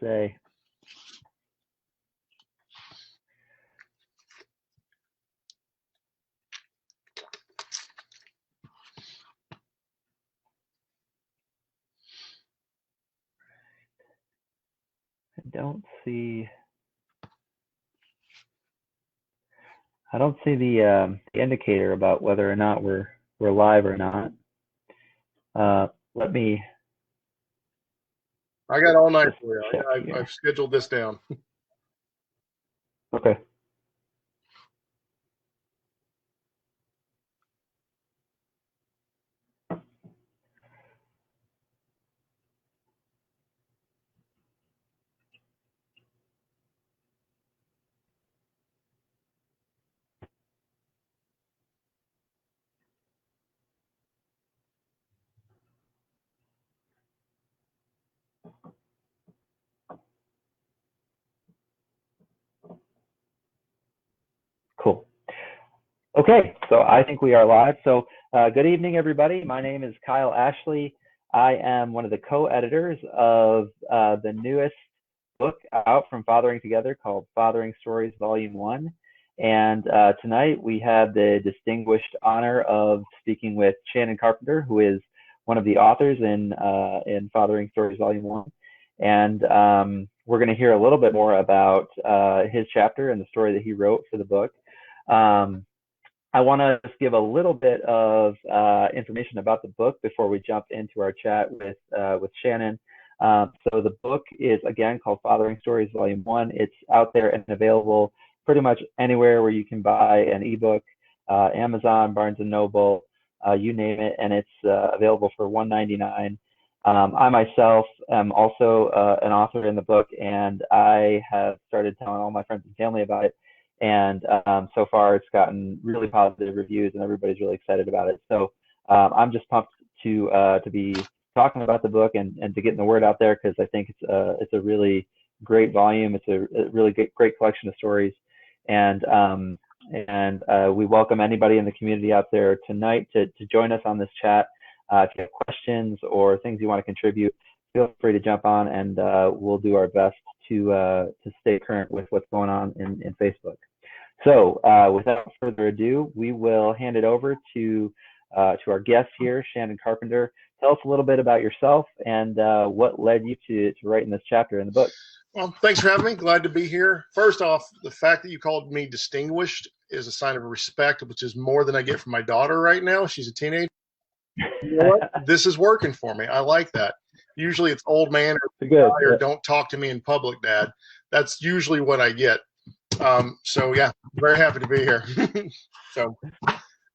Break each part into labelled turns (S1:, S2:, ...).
S1: say. I don't see the indicator about whether or not we're live or not. Let me.
S2: I got all night for you. I've scheduled this down.
S1: Okay. Cool. Okay, so I think we are live. So good evening, everybody. My name is Kyle Ashley. I am one of the co-editors of the newest book out from Fathering Together called Fathering Stories Volume 1. And tonight we have the distinguished honor of speaking with Shannon Carpenter, who is one of the authors in Fathering Stories Volume 1. And we're going to hear a little bit more about his chapter and the story that he wrote for the book. I want to just give a little bit of information about the book before we jump into our chat with Shannon. So the book is, again, called Fathering Stories Volume 1. It's out there and available pretty much anywhere where you can buy an ebook, Amazon, Barnes & Noble, you name it, and it's available for $1.99. I myself am also an author in the book, and I have started telling all my friends and family about it. And so far, it's gotten really positive reviews, and everybody's really excited about it. So I'm just pumped to be talking about the book and to getting the word out there, because I think it's a really great volume. It's a really great collection of stories, and we welcome anybody in the community out there tonight to join us on this chat. If you have questions or things you want to contribute, feel free to jump on, and we'll do our best to stay current with what's going on in Facebook. So without further ado, we will hand it over to our guest here, Shannon Carpenter. Tell us a little bit about yourself and what led you to writing this chapter in the book.
S2: Well, thanks for having me. Glad to be here. First off, the fact that you called me distinguished is a sign of respect, which is more than I get from my daughter right now. She's a teenager. You know what? This is working for me. I like that. Usually it's old man or don't talk to me in public, Dad. That's usually what I get. So yeah, very happy to be here. So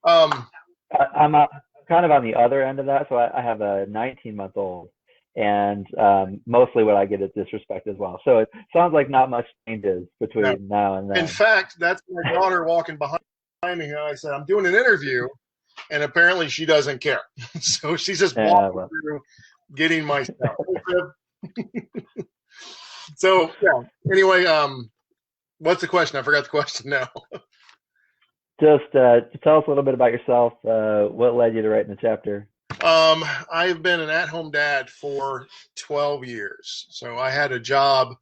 S1: I'm kind of on the other end of that. So I have a 19-month-old, and mostly what I get is disrespect as well. So it sounds like not much changes between now and then.
S2: In fact, that's my daughter walking behind me. I said, I'm doing an interview, and apparently she doesn't care. So she's just walking through getting my stuff. So yeah. Anyway, what's the question? I forgot the question now.
S1: Just tell us a little bit about yourself. What led you to writing the chapter?
S2: I've been an at-home dad for 12 years. So I had a job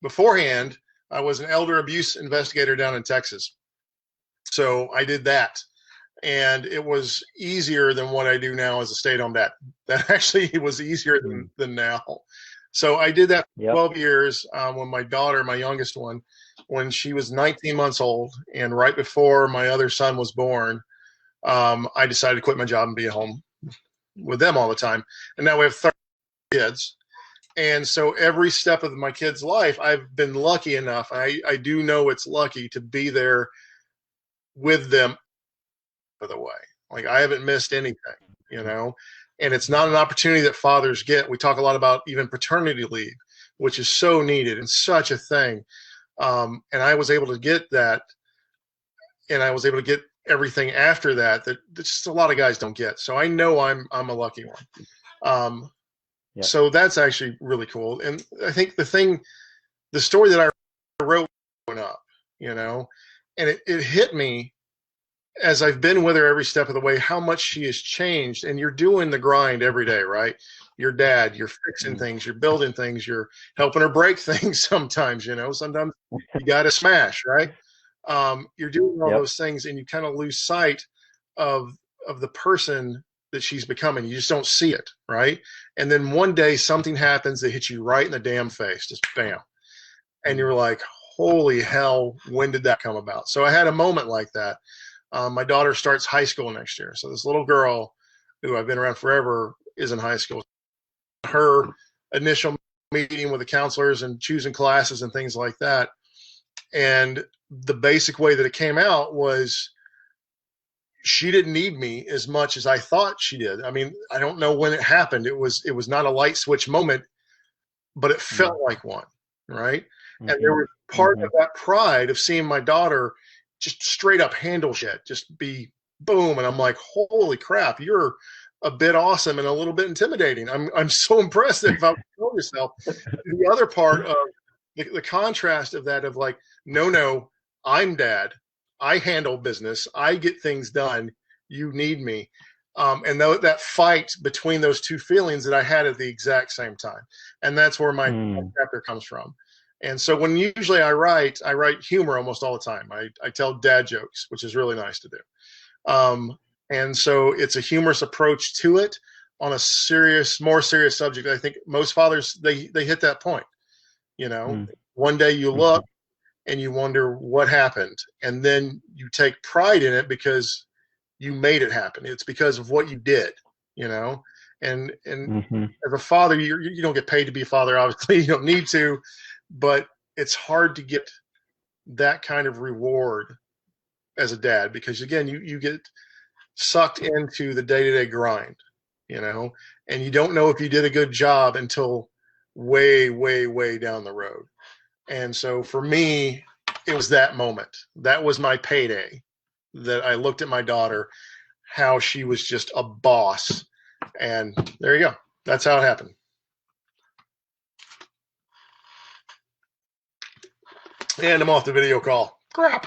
S2: beforehand. I was an elder abuse investigator down in Texas. So I did that. And it was easier than what I do now as a stay-at-home dad. That actually was easier than now. So I did that for 12 years when my daughter, my youngest one, when she was 19 months old, and right before my other son was born, I decided to quit my job and be at home with them all the time. And now we have 30 kids. And so every step of my kid's life, I've been lucky enough. I do know it's lucky to be there with them for the way. Like, I haven't missed anything, you know, and it's not an opportunity that fathers get. We talk a lot about even paternity leave, which is so needed and such a thing. And I was able to get that, and I was able to get everything after that just a lot of guys don't get. So I know I'm a lucky one. So that's actually really cool. And I think the story that I wrote growing up, you know, and it hit me as I've been with her every step of the way, how much she has changed. And you're doing the grind every day, right? your dad. You're fixing things, you're building things, you're helping her break things sometimes, sometimes you got to smash, right? You're doing all
S1: Yep.
S2: those things and you kind of lose sight of the person that she's becoming. You just don't see it, right? And then one day something happens that hits you right in the damn face, just bam. And you're like, holy hell, when did that come about? So I had a moment like that. My daughter starts high school next year. So this little girl who I've been around forever is in high school. Her initial meeting with the counselors and choosing classes and things like that. And the basic way that it came out was she didn't need me as much as I thought she did. I mean, I don't know when it happened. It was not a light switch moment, but it felt like one, right? And there was part of that pride of seeing my daughter just straight up handle shit, just be boom. And I'm like, holy crap, you're a bit awesome and a little bit intimidating. I'm so impressed if I know yourself. The other part of the contrast of that of like, no, I'm dad. I handle business. I get things done. You need me. And that fight between those two feelings that I had at the exact same time. And that's where my chapter comes from. And so when usually I write humor almost all the time. I tell dad jokes, which is really nice to do. And so it's a humorous approach to it on a more serious subject. I think most fathers, they hit that point. One day you look and you wonder what happened. And then you take pride in it because you made it happen. It's because of what you did, and as a father, you don't get paid to be a father. Obviously you don't need to, but it's hard to get that kind of reward as a dad, because again, you get sucked into the day-to-day grind, and you don't know if you did a good job until way, way, way down the road. And so for me, it was that moment. That was my payday, that I looked at my daughter, how she was just a boss. And there you go. That's how it happened. And I'm off the video call. Crap.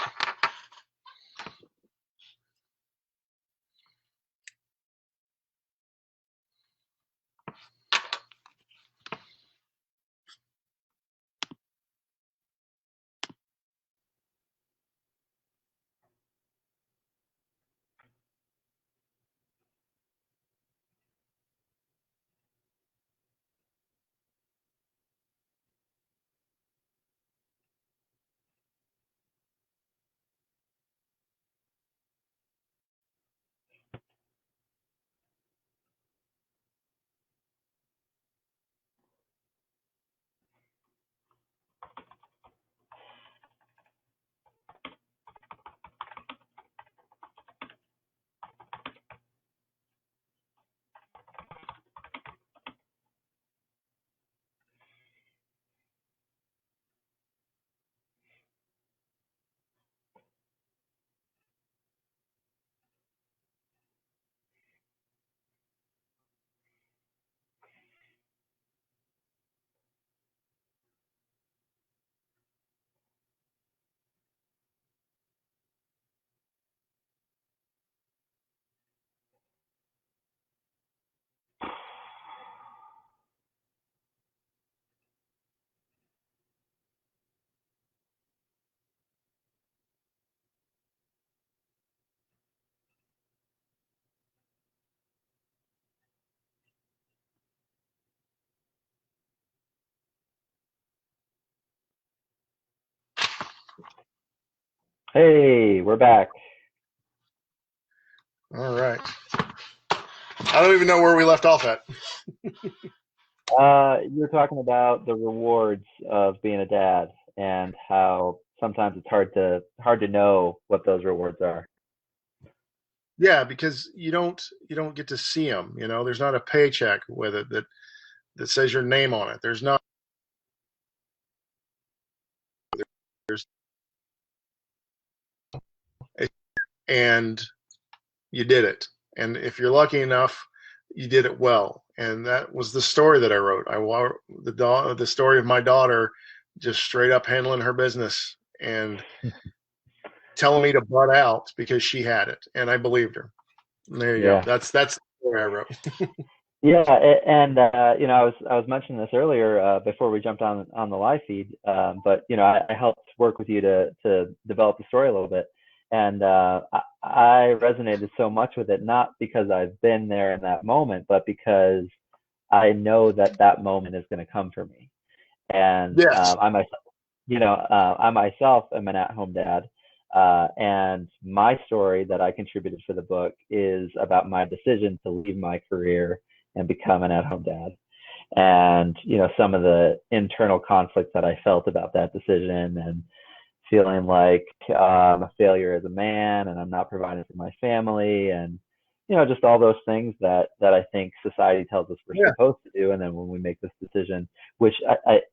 S1: Hey, we're back.
S2: All right. I don't even know where we left off at.
S1: You're talking about the rewards of being a dad and how sometimes it's hard to know what those rewards are.
S2: Yeah, because you don't get to see them. There's not a paycheck with it that says your name on it. There's not. There's and you did it. And if you're lucky enough, you did it well. And that was the story that I wrote. The story of my daughter just straight up handling her business and telling me to butt out because she had it, and I believed her. And there you go. That's the story I wrote.
S1: Yeah, and I was mentioning this earlier before we jumped on the live feed, but I helped work with you to develop the story a little bit, and I resonated so much with it, not because I've been there in that moment, but because I know that that moment is going to come for me, and
S2: Yes.
S1: I myself am an at-home dad, and my story that I contributed for the book is about my decision to leave my career and become an at-home dad. And some of the internal conflict that I felt about that decision, and feeling like I'm a failure as a man, and I'm not providing for my family, and just all those things that I think society tells us we're
S2: Yeah.
S1: supposed to do. And then when we make this decision, which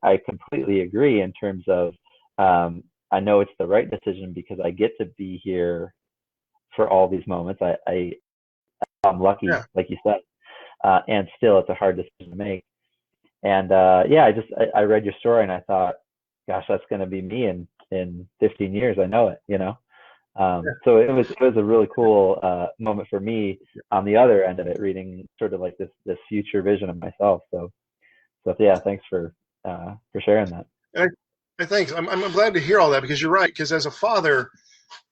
S1: I completely agree in terms of, I know it's the right decision because I get to be here for all these moments. I'm lucky,
S2: Yeah.
S1: like you said, and still it's a hard decision to make. And I read your story and I thought, gosh, that's going to be me in 15 years. I know it. So it was a really cool moment for me on the other end of it, reading sort of like this future vision of myself. So yeah, thanks for sharing that.
S2: And I think I'm glad to hear all that, because you're right. Because as a father,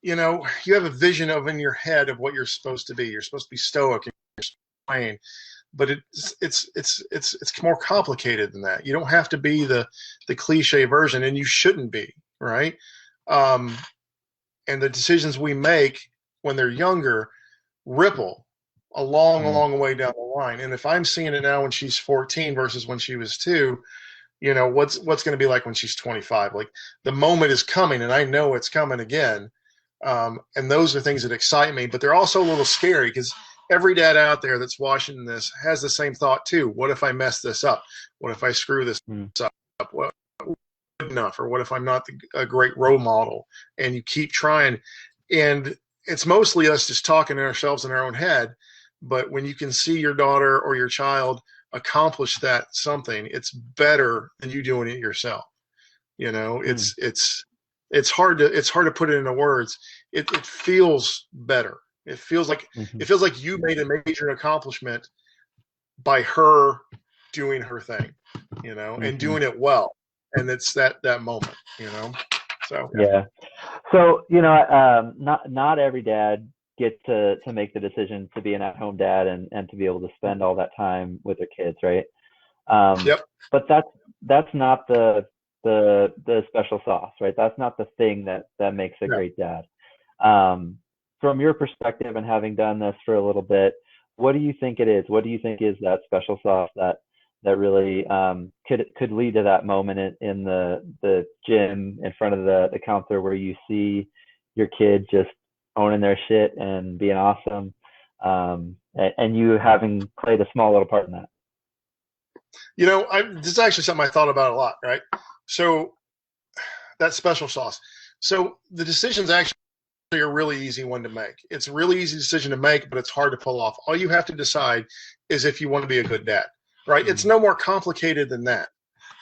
S2: you have a vision of in your head of what you're supposed to be. You're supposed to be stoic and plain, but it's more complicated than that. You don't have to be the cliche version, and you shouldn't be, right? Um, and the decisions we make when they're younger ripple a long,
S1: Mm,
S2: long way down the line. And if I'm seeing it now when she's 14 versus when she was 2, what's going to be like when she's 25? Like, the moment is coming, and I know it's coming again. And those are things that excite me, but they're also a little scary, because every dad out there that's watching this has the same thought too. What if I mess this up? What if I screw this
S1: mm,
S2: up? What good enough? Or what if I'm not a great role model? And you keep trying, and it's mostly us just talking to ourselves in our own head. But when you can see your daughter or your child accomplish that something, it's better than you doing it yourself. You know,
S1: mm,
S2: it's hard to put it into words. It feels better. It feels like
S1: mhm,
S2: it feels like you made a major accomplishment by her doing her thing, and
S1: mhm.
S2: doing it well. And it's that moment, So yeah.
S1: Yeah. So, not every dad gets to make the decision to be an at-home dad and to be able to spend all that time with their kids, right? Um,
S2: Yep.
S1: but that's not the special sauce, right? That's not the thing that makes a
S2: Yeah.
S1: great dad. Um, from your perspective and having done this for a little bit, what do you think it is? What do you think is that special sauce that really could lead to that moment in the gym in front of the counter where you see your kid just owning their shit and being awesome, and you having played a small little part in that?
S2: This is actually something I thought about a lot, right? So that special sauce. So the decision's actually a really easy one to make. It's a really easy decision to make, but it's hard to pull off. All you have to decide is if you want to be a good dad, right? It's
S1: Mm,
S2: no more complicated than that.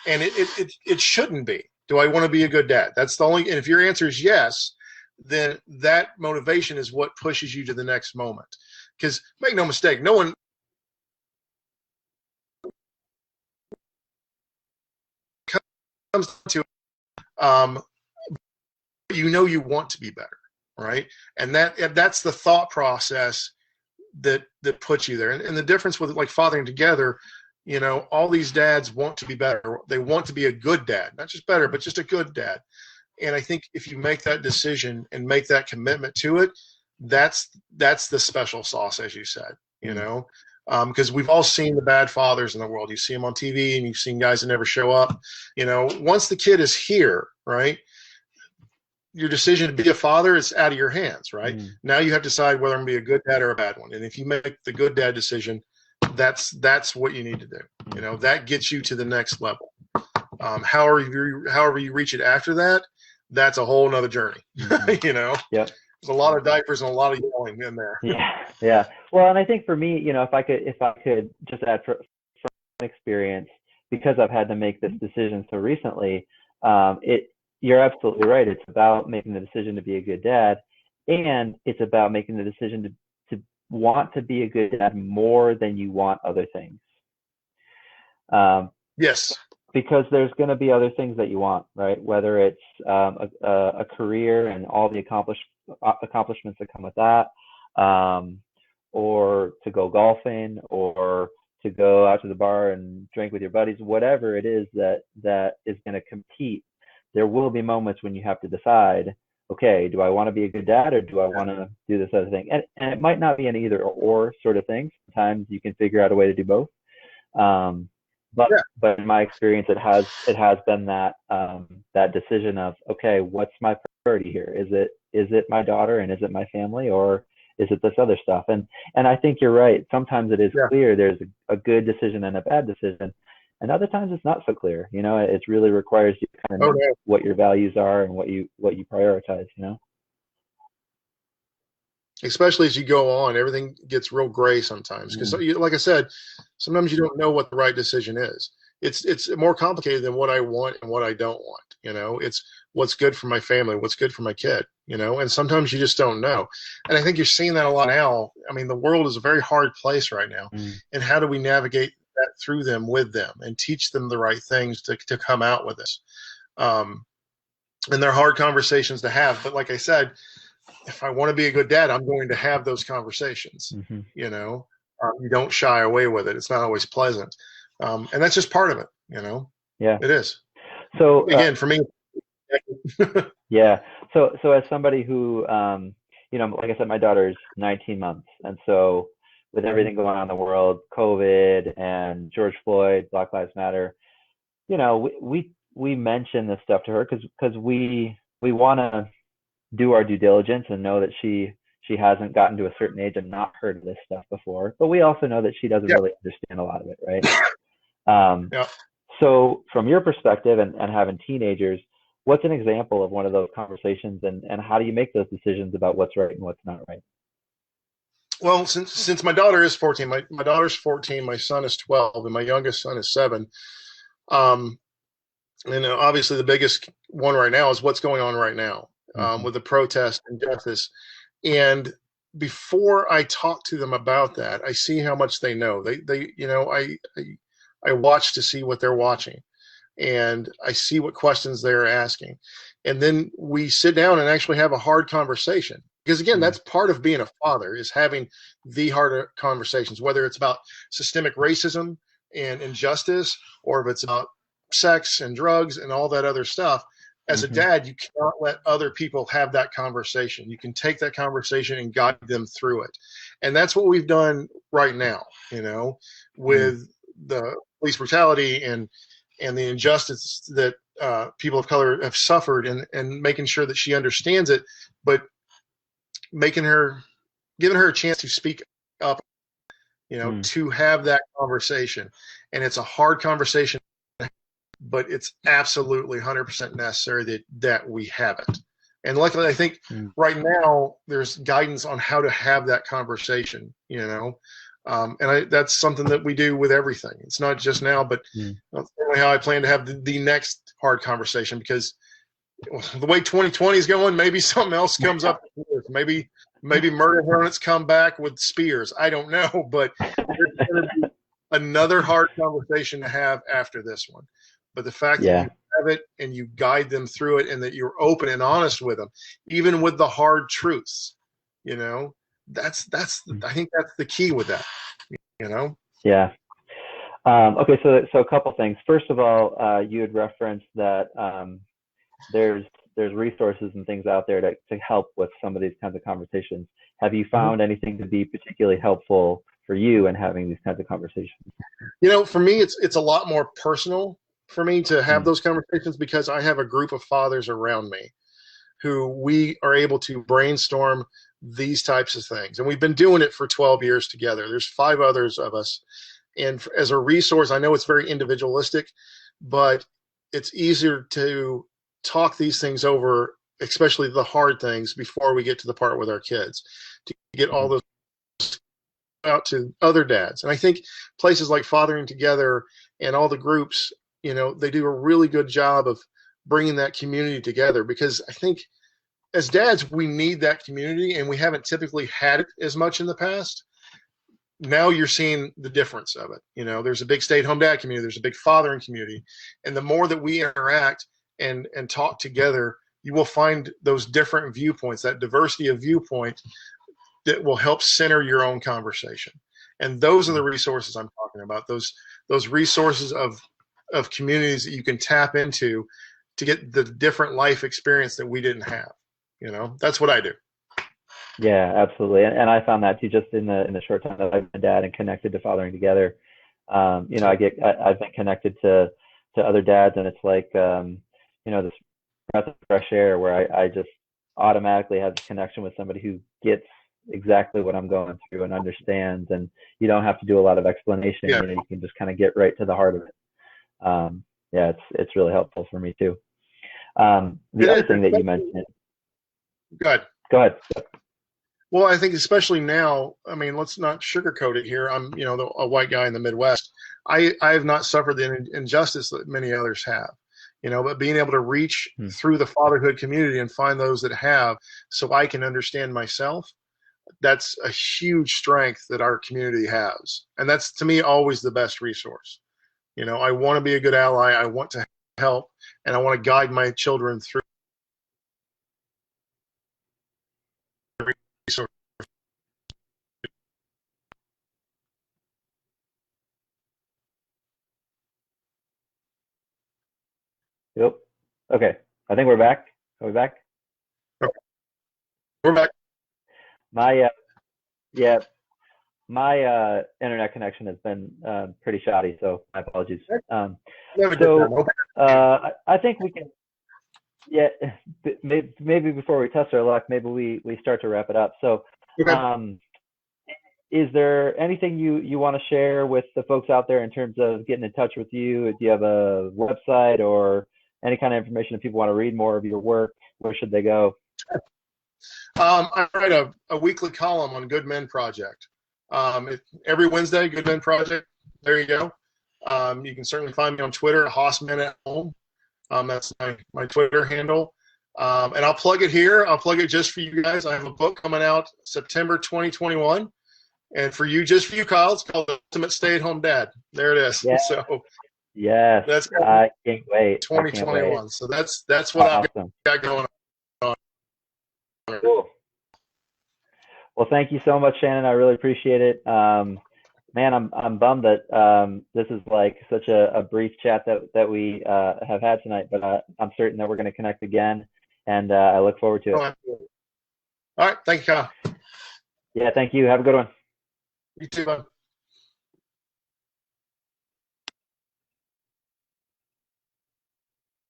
S2: And it shouldn't be. Do I want to be a good dad? That's the only, and if your answer is yes, then that motivation is what pushes you to the next moment. Because make no mistake, no one comes to, um, you want to be better, right? And that's the thought process that puts you there. And the difference with like fathering together, all these dads want to be better. They want to be a good dad, not just better, but just a good dad. And I think if you make that decision and make that commitment to it, that's the special sauce, as you said,
S1: mm,
S2: because we've all seen the bad fathers in the world. You see them on TV, and you've seen guys that never show up. Once the kid is here, right, your decision to be a father is out of your hands, right?
S1: mm,
S2: Now you have to decide whether I'm going to be a good dad or a bad one. And if you make the good dad decision, that's what you need to do.
S1: mhm,
S2: That gets you to the next level. However you reach it after that, that's a whole nother journey.
S1: mhm. Yep.
S2: There's a lot of diapers and a lot of yelling in there.
S1: Yeah, yeah. Well, and I think for me, if I could just add from experience, because I've had to make this decision so recently, it you're absolutely right. It's about making the decision to be a good dad, and it's about making the decision to want to be a good dad more than you want other things.
S2: Yes.
S1: Because there's going to be other things that you want, right? Whether it's a career and all the accomplishments that come with that, um, or to go golfing, or to go out to the bar and drink with your buddies, whatever it is that is going to compete. There will be moments when you have to decide, okay, do I want to be a good dad or do I want to do this other thing? And it might not be an either or sort of thing. Sometimes you can figure out a way to do both. Um, but
S2: Yeah.
S1: but in my experience, it has been that that decision of, okay, what's my priority here? Is it my daughter and is it my family, or is it this other stuff? And I think you're right. Sometimes it is
S2: Yeah.
S1: clear there's a good decision and a bad decision, and other times it's not so clear. It really requires you to kind of know
S2: Okay.
S1: what your values are and what you prioritize.
S2: Especially as you go on, everything gets real gray sometimes. Because, like I said, sometimes you don't know what the right decision is. It's more complicated than what I want and what I don't want. It's what's good for my family, what's good for my kid. And sometimes you just don't know. And I think you're seeing that a lot now. I mean, the world is a very hard place right now. And how do we navigate that through them, with them, and teach them the right things to come out with this? And they're hard conversations to have. But like I said, if I want to be a good dad, I'm going to have those conversations.
S1: Mm-hmm.
S2: You don't shy away with it. It's not always pleasant. And that's just part of it.
S1: Yeah.
S2: It is.
S1: So
S2: again, for me.
S1: Yeah. So as somebody who, like I said, my daughter's 19 months. And so with everything going on in the world, COVID and George Floyd, Black Lives Matter, we mention this stuff to her because we want to do our due diligence and know that she hasn't gotten to a certain age and not heard of this stuff before. But we also know that she doesn't really understand a lot of it, right? So from your perspective and having teenagers, what's an example of one of those conversations, and how do you make those decisions about what's right and what's not right?
S2: Well, since my daughter is 14, my daughter's 14, my son is 12, and my youngest son is 7. And obviously the biggest one right now is what's going on right now with the protest and justice. And before I talk to them about that, I see how much they know. I watch to see what they're watching, and I see what questions they're asking. And then we sit down and actually have a hard conversation. Because again, that's part of being a father, is having the harder conversations, whether it's about systemic racism and injustice, or if it's about sex and drugs and all that other stuff. As a dad, you cannot let other people have that conversation. You can take that conversation and guide them through it. And that's what we've done right now, with the police brutality and the injustice that people of color have suffered, and making sure that she understands it, but giving her a chance to speak up, to have that conversation. And it's a hard conversation, but it's absolutely 100% necessary that we have it. And luckily, I think right now there's guidance on how to have that conversation, and that's something that we do with everything. It's not just now, but that's how I plan to have the next hard conversation, because the way 2020 is going, maybe something else comes up. Maybe murder hornets come back with spears. I don't know, but there's going to be another hard conversation to have after this one. But the fact that you have it and you guide them through it, and that you're open and honest with them, even with the hard truths, that's I think that's the key with that.
S1: Yeah. Okay. So a couple things. First of all, you had referenced that there's resources and things out there to help with some of these kinds of conversations. Have you found anything to be particularly helpful for you in having these kinds of conversations?
S2: For me, it's a lot more personal for me to have those conversations, because I have a group of fathers around me who we are able to brainstorm these types of things. And we've been doing it for 12 years together. There's 5 others of us. And as a resource, I know it's very individualistic, but it's easier to talk these things over, especially the hard things, before we get to the part with our kids, to get all those out to other dads. And I think places like Fathering Together and all the groups, they do a really good job of bringing that community together, because I think as dads, we need that community, and we haven't typically had it as much in the past. now you're seeing the difference of it. There's a big stay-at-home dad community. There's a big fathering community. And the more that we interact and talk together, you will find those different viewpoints, that diversity of viewpoint that will help center your own conversation. And those are the resources I'm talking about, those resources of communities that you can tap into to get the different life experience that we didn't have. That's what I do.
S1: Yeah, absolutely. And I found that too, just in the short time that I've been dad and connected to Fathering Together. I've been connected to other dads, and it's like, this breath of fresh air where I just automatically have this connection with somebody who gets exactly what I'm going through and understands, and you don't have to do a lot of explanation.
S2: Yeah.
S1: You can just kind of get right to the heart of it. It's really helpful for me too. The other thing that you mentioned.
S2: Go
S1: ahead.
S2: Well, I think especially now, let's not sugarcoat it here. I'm, a white guy in the Midwest. I have not suffered the injustice that many others have, but being able to reach through the fatherhood community and find those that have, so I can understand myself, that's a huge strength that our community has. And that's, to me, always the best resource. I want to be a good ally. I want to help, and I want to guide my children through resources.
S1: Yep. Okay. I think we're back. Are we back?
S2: Okay. We're back.
S1: My internet connection has been pretty shoddy, so my apologies. I think we can. Yeah, maybe before we test our luck, maybe we start to wrap it up. So,
S2: okay.
S1: Is there anything you want to share with the folks out there in terms of getting in touch with you? Do you have a website or any kind of information if people want to read more of your work? Where should they go?
S2: I write a weekly column on Good Men Project. Every Wednesday, Good Men Project. There you go. You can certainly find me on Twitter, Hossman at Home. That's my Twitter handle. And I'll plug it here. I'll plug it just for you guys. I have a book coming out September 2021. And just for you, Kyle, it's called The Ultimate Stay-at-Home Dad. There it is.
S1: Yeah.
S2: So
S1: yes,
S2: that's
S1: I can't wait.
S2: 2021. So that's what
S1: awesome.
S2: I've got going on.
S1: Cool. Well, thank you so much, Shannon. I really appreciate it. Man, I'm bummed that this is like such a brief chat that we have had tonight, but I'm certain that we're going to connect again, and I look forward to it.
S2: Absolutely. All right. Thank you, Kyle.
S1: Yeah, thank you. Have a good one.
S2: You too, bud.